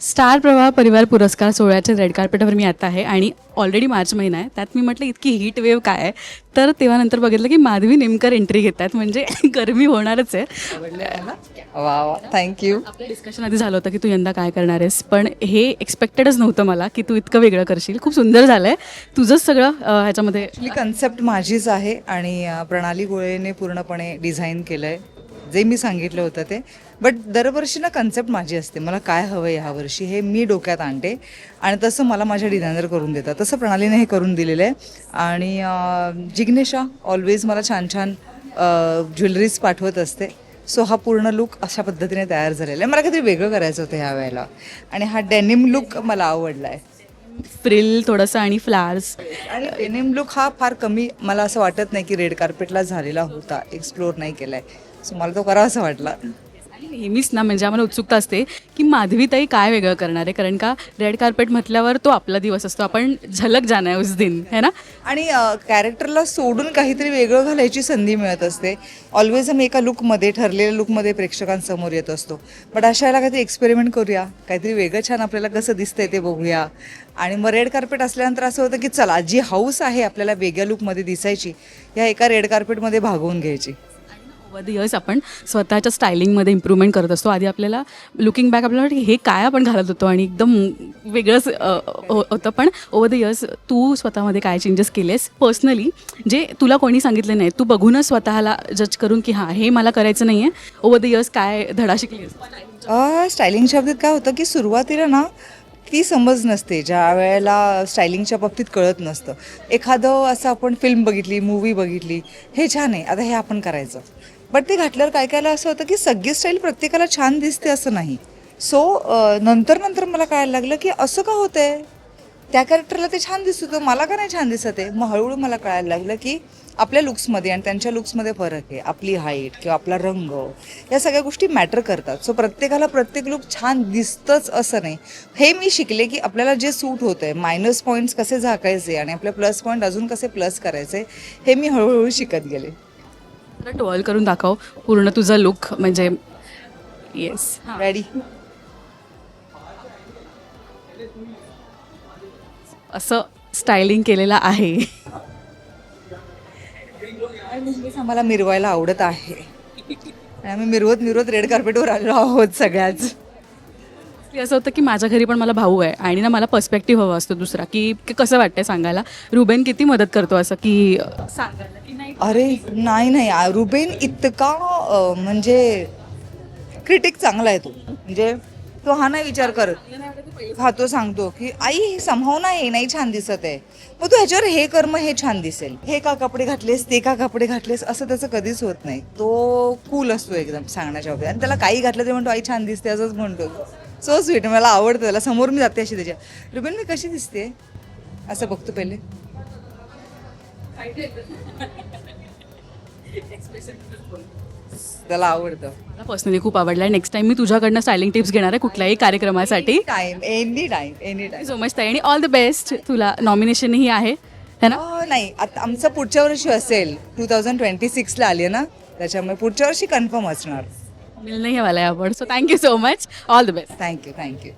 Star प्रवाह परिवार पुरस्कार सोहळ्याच्या रेड कार्पेटवर मी आता आहे आणि ऑलरेडी मार्च महिना आहे. त्यात मी म्हटलं इतकी हीट वेव्ह काय आहे, तर तेव्हा नंतर बघितलं की माधवी नेमकर एंट्री घेत आहेत, म्हणजे गरमी होणारच आहे. वा वा, थँक्यू. आपलं डिस्कशन आधी झालं होतं की तू यंदा काय करणार आहेस, पण हे एक्सपेक्टेडच नव्हतं मला की तू इतकं वेगळं करशील. खूप सुंदर झालं आहे तुझंच सगळं ह्याच्यामध्ये. ही कन्सेप्ट माझीच आहे आणि प्रणाली गोळेने पूर्णपणे डिझाईन केलं आहे, जे मी सांगितलं होतं ते. बट दरवर्षी ना कन्सेप्ट माझी असते, मला काय हवं आहे ह्या वर्षी हे मी डोक्यात आणते आणि तसं मला माझ्या डिझायनर करून देतात. तसं प्रणालीने हे करून दिलेलं आहे. आणि जिग्नेशा ऑलवेज मला छान छान ज्वेलरीज पाठवत असते. सो हा पूर्ण लुक अशा पद्धतीने तयार झालेला आहे. मला काहीतरी वेगळं करायचं होतं ह्या वेळेला आणि हा डेनिम लुक मला आवडला आहे. फ्रिल थोडंसं आणि फ्लावर्स. आणि डेनिम लुक हा फार कमी, मला असं वाटत नाही की रेड कार्पेटला झालेला होता, एक्सप्लोर नाही केला आहे. सो मला तो करावा असं वाटला. नेहमीच ना, म्हणजे आम्हाला उत्सुकता असते की माधवीताई काय वेगळं करणार आहे, कारण का रेड कार्पेट म्हटल्यावर तो आपला दिवस असतो, आपण झलक जाना है उस दिन, है ना. आणि कॅरेक्टरला सोडून काहीतरी वेगळं घालायची संधी मिळत असते. ऑलवेज आम्ही एका लुकमध्ये, ठरलेल्या लुकमध्ये प्रेक्षकांसमोर येत असतो. बट अशा वेळेला काहीतरी एक्सपेरिमेंट करूया, काहीतरी वेगळं छान आपल्याला कसं दिसतंय ते बघूया. आणि मग रेड कार्पेट असल्यानंतर असं होतं की चला, जी हाऊस आहे आपल्याला वेगळ्या लुकमध्ये दिसायची, ह्या एका रेड कार्पेटमध्ये भागवून घ्यायची. ओव्हर द इयर्स आपण स्वतःच्या स्टायलिंगमध्ये इम्प्रूव्हमेंट करत असतो. आधी आपल्याला लुकिंग बॅक आपल्याला वाटतं हे काय आपण घालत होतो आणि एकदम वेगळंच होतं. पण ओव्हर द इयर्स तू स्वतःमध्ये काय चेंजेस केलेस पर्सनली, जे तुला कोणी सांगितले नाही, तू बघूनच स्वतःला जज करून की हां हे मला करायचं नाही आहे. ओव्हर द इयर्स काय धडा शिकलीस? स्टायलिंगच्या बाबतीत काय होतं की सुरुवातीला ना ती समज नसते, ज्या वेळेला स्टायलिंगच्या बाबतीत कळत नसतं. एखादं असं आपण फिल्म बघितली, मूवी बघितली, हे छान आहे, आता हे आपण करायचं. बट ते घातल्यावर काय कायला असं होतं की सगळी स्टाईल प्रत्येकाला छान दिसते असं नाही. सो नंतर मला कळायला लागलं की असं का होतंय, त्या कॅरेक्टरला ते छान दिसत होतं, मला का नाही छान दिसत आहे. मग हळूहळू मला कळायला लागलं की आपल्या लुक्समध्ये आणि त्यांच्या लुक्समध्ये फरक आहे. आपली हाईट किंवा आपला रंग, या सगळ्या गोष्टी मॅटर करतात. सो प्रत्येकाला प्रत्येक लुक छान दिसतंच असं नाही. हे मी शिकले की आपल्याला जे सूट होतं आहे, मायनस पॉईंट्स कसे झाकायचे आणि आपले प्लस पॉईंट अजून कसे प्लस करायचे, हे मी हळूहळू शिकत गेले. तर टॉल करून दाखव पूर्ण तुझा लुक, म्हणजे येस. रेडी. असं स्टायलिंग केलेलं आहे. आम्हाला मिरवायला आवडत आहे आणि आम्ही मिरवत रेड कार्पेटवर आलो आहोत सगळ्याच. असं होतं की माझ्या घरी पण मला भाऊ आहे आणि ना मला पर्स्पेक्टिव्ह हवा असतो दुसरा, की कसं वाटतंय सांगायला. रुबेन किती मदत करतो असं की सांगायला की नाही. अरे नाही, रुबेन इतका म्हणजे क्रिटिक चांगला आहे तो. म्हणजे तो हा नाही विचार करत, हा तो सांगतो की आई हे संभाव नाही छान दिसत आहे, मग तू ह्याच्यावर हे कर, मग हे छान दिसेल. हे का कपडे घातलेस, ते का कपडे घातलेस, असं त्याचं कधीच होत नाही. तो कूल असतो एकदम सांगण्याच्या बाबतीत. आणि त्याला काही घातलं ते म्हणतो आई छान दिसते, असंच म्हणतो. सो स्वीट, मला आवडतं त्याला. समोर मी जाते अशी त्याच्या, रुबेन मी कशी दिसते असं बघतो पहिले. त्याला आवडतं. मला पर्सनली खूप आवडलं आहे. नेक्स्ट टाइम मी तुझ्याकडनं स्टायलिंग टिप्स घेणार आहे कुठल्याही कार्यक्रमासाठी. Any time. सो मच ताई, आणि ऑल द बेस्ट. तुला नॉमिनेशनही आहे है ना. नाही, आता आमचं पुढच्या वर्षी असेल, 2026ला आली आहे ना, त्याच्यामुळे पुढच्या वर्षी कन्फर्म असणार. मिलने ही वाला है award. So thank you so much. All the best. Thank you.